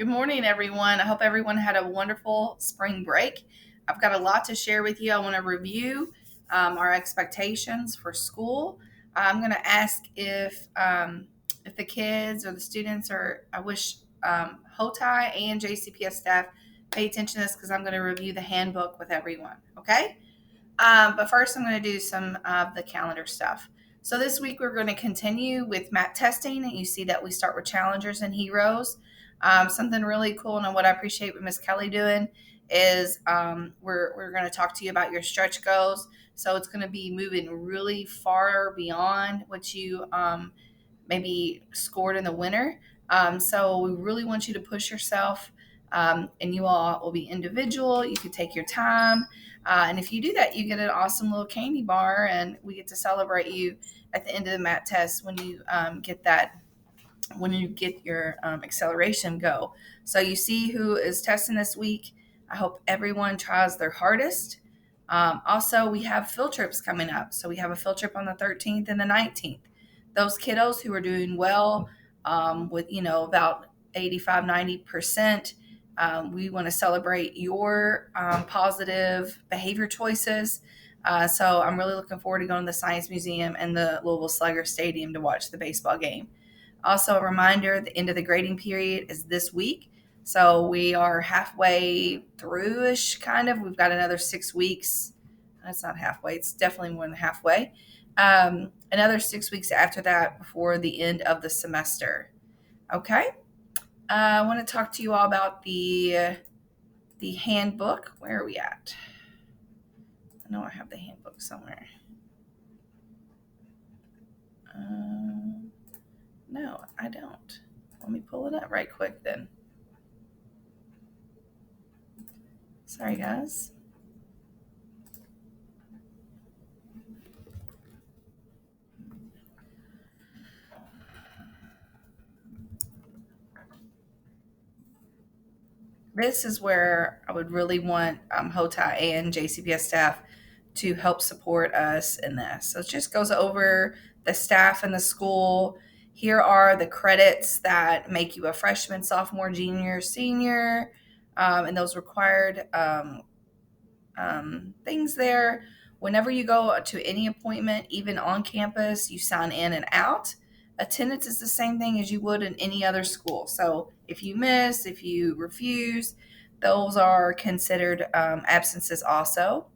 Good morning, everyone. I hope everyone had a wonderful spring break. I've got a lot to share with you. I want to review our expectations for school. I'm going to ask if the kids or the students or I wish HOTI and JCPS staff pay attention to this because I'm going to review the handbook with everyone. Okay. But first, I'm going to do some of the calendar stuff. So this week, we're going to continue with map testing. And you see that we start with challengers and heroes. Something really cool and what I appreciate what Miss Kelly doing is we're going to talk to you about your stretch goals. So it's going to be moving really far beyond what you maybe scored in the winter. So we really want you to push yourself. And you all will be individual. You can take your time. And if you do that, you get an awesome little candy bar, and we get to celebrate you at the end of the mat test when you get your acceleration go. So you see who is testing this week. I hope everyone tries their hardest. Also, we have field trips coming up. So we have a field trip on the 13th and the 19th. Those kiddos who are doing well with, about 85, 90%, we want to celebrate your positive behavior choices. So I'm really looking forward to going to the Science Museum and the Louisville Slugger Stadium to watch the baseball game. Also, a reminder, the end of the grading period is this week. So we are halfway through-ish, kind of. We've got another 6 weeks. That's not halfway. It's definitely more than halfway. Another 6 weeks after that before the end of the semester. Okay. I want to talk to you all about the handbook. Where are we at? I know I have the handbook somewhere. No, I don't. Let me pull it up right quick then. Sorry, guys. This is where I would really want HOTI and JCPS staff to help support us in this. So it just goes over the staff in the school. Here are the credits that make you a freshman, sophomore, junior, senior, and those required things there. Whenever you go to any appointment, even on campus, you sign in and out. Attendance is the same thing as you would in any other school. So if you miss, if you refuse, those are considered absences also.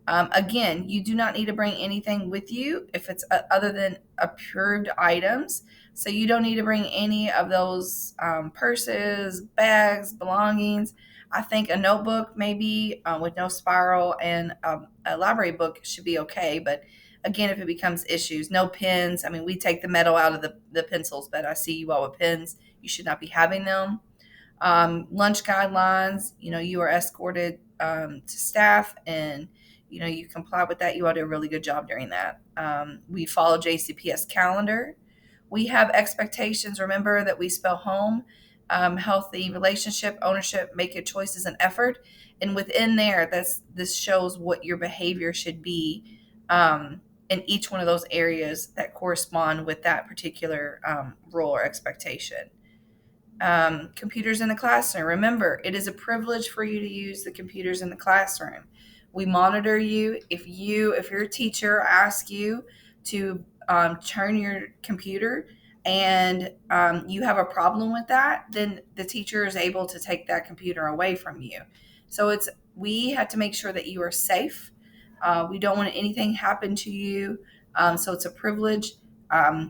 Again, you do not need to bring anything with you if it's other than approved items. So you don't need to bring any of those purses, bags, belongings. I think a notebook maybe with no spiral and a library book should be okay. But again, if it becomes issues, no pens. I mean, we take the metal out of the pencils, but I see you all with pens. You should not be having them. Lunch guidelines, you are escorted to staff and you comply with that. You all do a really good job during that. We follow JCPS calendar. We have expectations. Remember that we spell home, healthy relationship, ownership, make good choices, and effort. And within there, this shows what your behavior should be in each one of those areas that correspond with that particular role or expectation. Computers in the classroom. Remember, it is a privilege for you to use the computers in the classroom. We monitor you. If your teacher asks you to turn your computer and you have a problem with that, then the teacher is able to take that computer away from you. So we have to make sure that you are safe. We don't want anything happen to you. So it's a privilege.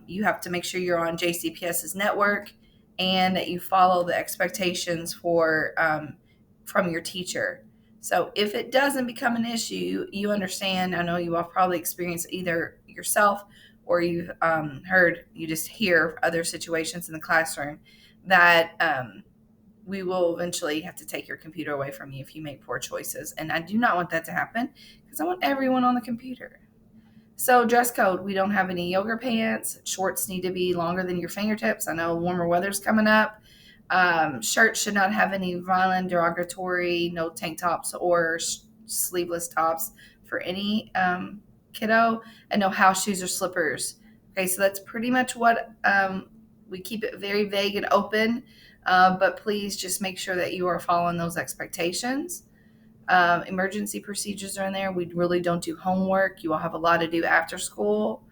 You have to make sure you're on JCPS's network and that you follow the expectations from your teacher. So if it doesn't become an issue, you understand. I know you all probably experienced either yourself or you've you just hear other situations in the classroom that we will eventually have to take your computer away from you if you make poor choices. And I do not want that to happen because I want everyone on the computer. So dress code, we don't have any yoga pants. Shorts need to be longer than your fingertips. I know warmer weather's coming up. Shirts should not have any violent, derogatory, no tank tops or sleeveless tops for any kiddo, and no house shoes or slippers. Okay, so that's pretty much what we keep it very vague and open. But please just make sure that you are following those expectations. Emergency procedures are in there. We really don't do homework. You all have a lot to do after school.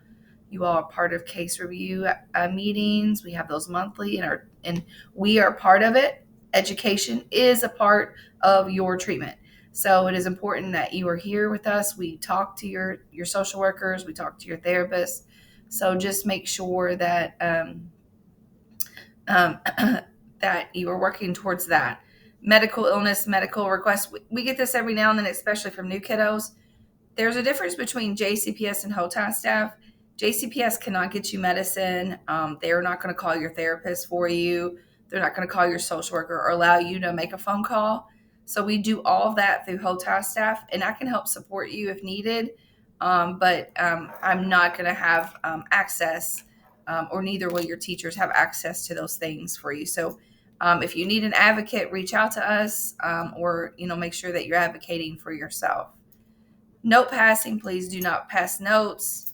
You all are part of case review meetings. We have those monthly, and we are part of it. Education is a part of your treatment. So it is important that you are here with us. We talk to your social workers. We talk to your therapists. So just make sure that um, that you are working towards that. Medical illness, medical requests. We get this every now and then, especially from new kiddos. There's a difference between JCPS and HOTAS staff. JCPS cannot get you medicine. They're not going to call your therapist for you. They're not going to call your social worker or allow you to make a phone call. So we do all of that through HOTAS staff, and I can help support you if needed. But I'm not going to have access, or neither will your teachers have access to those things for you. So if you need an advocate, reach out to us, or make sure that you're advocating for yourself. Note passing, please do not pass notes.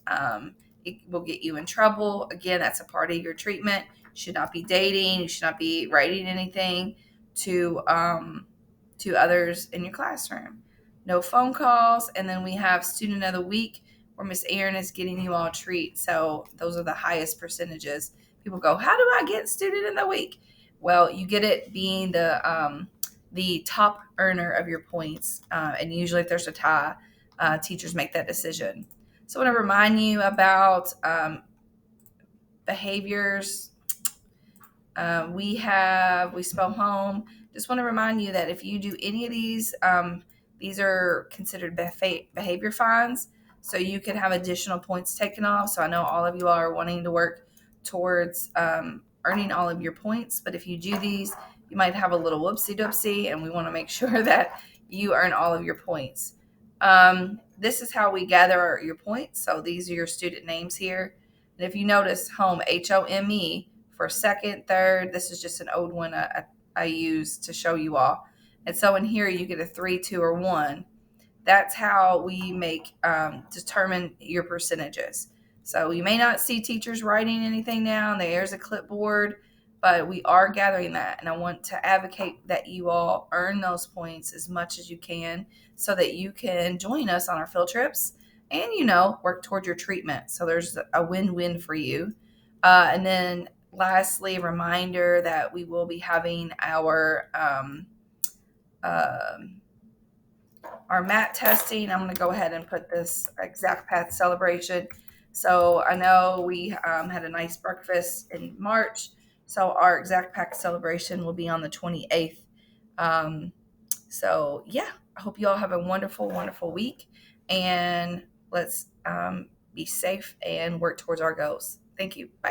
It will get you in trouble. Again, that's a part of your treatment. You should not be dating. You should not be writing anything to others in your classroom. No phone calls. And then we have student of the week, where Miss Erin is getting you all a treat. So those are the highest percentages. People go, how do I get student of the week? Well, you get it being the top earner of your points. And usually if there's a tie, teachers make that decision. So I want to remind you about behaviors. We spell home. Just want to remind you that if you do any of these are considered behavior fines. So you can have additional points taken off. So I know all of you are wanting to work towards earning all of your points. But if you do these, you might have a little whoopsie doopsie, and we want to make sure that you earn all of your points. This is how we gather your points. So these are your student names here. And if you notice, home, HOME, for second, third, this is just an old one I use to show you all. And so in here, you get a 3, 2, or 1. That's how we determine your percentages. So you may not see teachers writing anything down. There's a clipboard, but we are gathering that. And I want to advocate that you all earn those points as much as you can so that you can join us on our field trips and, work toward your treatment. So there's a win-win for you. And then lastly, a reminder that we will be having our MAT testing. I'm going to go ahead and put this exact path celebration. So I know we had a nice breakfast in March. So our exact path celebration will be on the 28th. So yeah, I hope you all have a wonderful, wonderful week, and let's be safe and work towards our goals. Thank you. Bye.